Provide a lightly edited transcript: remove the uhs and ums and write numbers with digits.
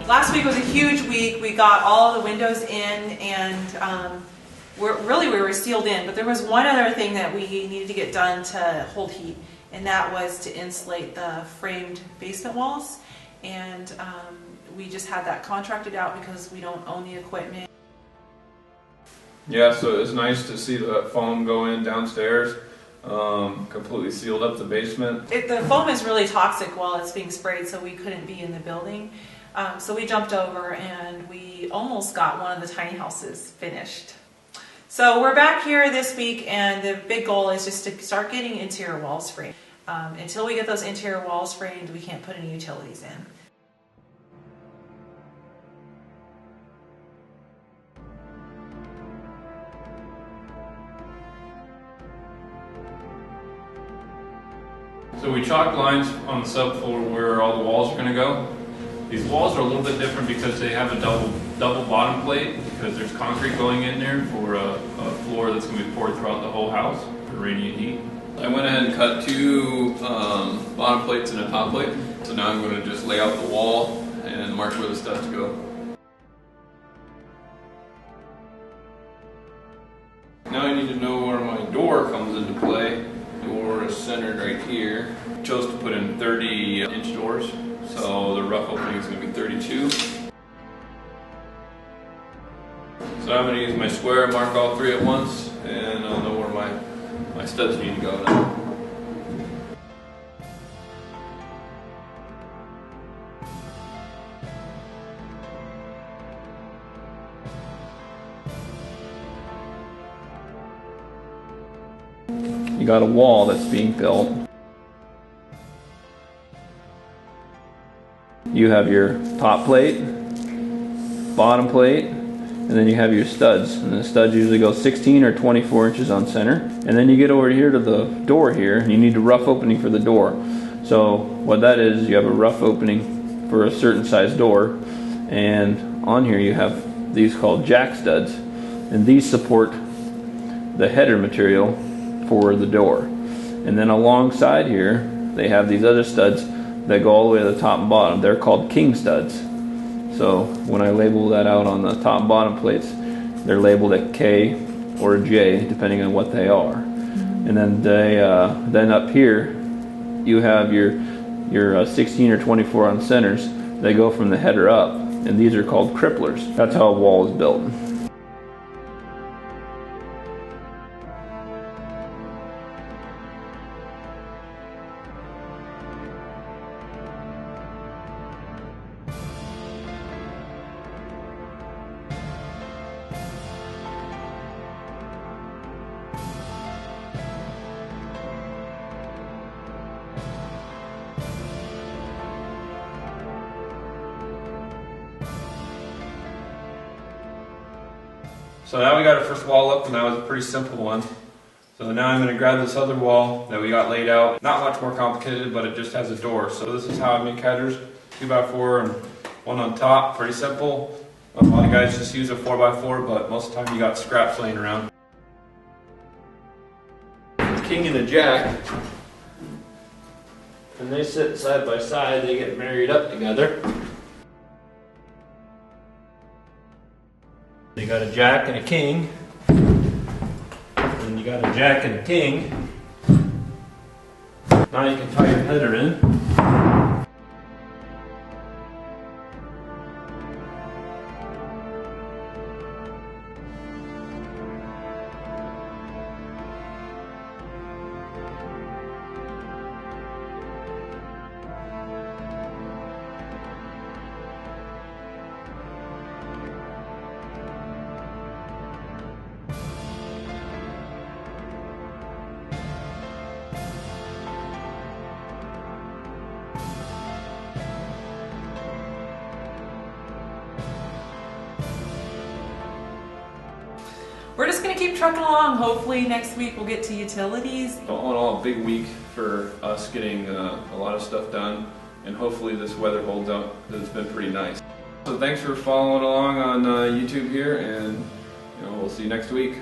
Last week was a huge week. We got all the windows in, and we were sealed in, but there was one other thing that we needed to get done to hold heat, and that was to insulate the framed basement walls. And we just had that contracted out because we don't own the equipment. Yeah, so it's nice to see the foam go in downstairs, completely sealed up the basement. The foam is really toxic while it's being sprayed, so we couldn't be in the building. So we jumped over and we almost got one of the tiny houses finished. So we're back here this week, and the big goal is just to start getting interior walls framed. Until we get those interior walls framed, we can't put any utilities in. So we chalked lines on the subfloor where all the walls are going to go. These walls are a little bit different because they have a double bottom plate, because there's concrete going in there for a floor that's going to be poured throughout the whole house for radiant heat. I went ahead and cut two bottom plates and a top plate. So now I'm going to just lay out the wall and mark where the studs go. Now I need to know where my door comes into play. Door is centered right here. Chose to put in 30-inch doors, so the rough opening is going to be 32. So I'm going to use my square, mark all three at once, and I'll know where my studs need to go now. You got a wall that's being built. You have your top plate, bottom plate, and then you have your studs. And the studs usually go 16 or 24 inches on center. And then you get over here to the door here, and you need a rough opening for the door. So what that is, you have a rough opening for a certain size door, and on here you have these called jack studs, and these support the header material for the door. And then alongside here they have these other studs that go all the way to the top and bottom. They're called king studs. So when I label that out on the top and bottom plates, they're labeled at K or J depending on what they are. And then then up here you have your 16 or 24 on centers. They go from the header up, and these are called cripplers. That's how a wall is built. So now we got our first wall up, and that was a pretty simple one. So now I'm going to grab this other wall that we got laid out. Not much more complicated, but it just has a door. So this is how I make headers, 2x4 and one on top, pretty simple. A lot of guys just use a 4x4, but most of the time you got scraps laying around. The king and the jack, and they sit side by side, they get married up together. You got a jack and a king, and you got a jack and a king. Now you can tie your header in. We're just going to keep trucking along. Hopefully next week we'll get to utilities. All in all, a big week for us getting a lot of stuff done, and hopefully this weather holds up because it's been pretty nice. So thanks for following along on YouTube here, and we'll see you next week.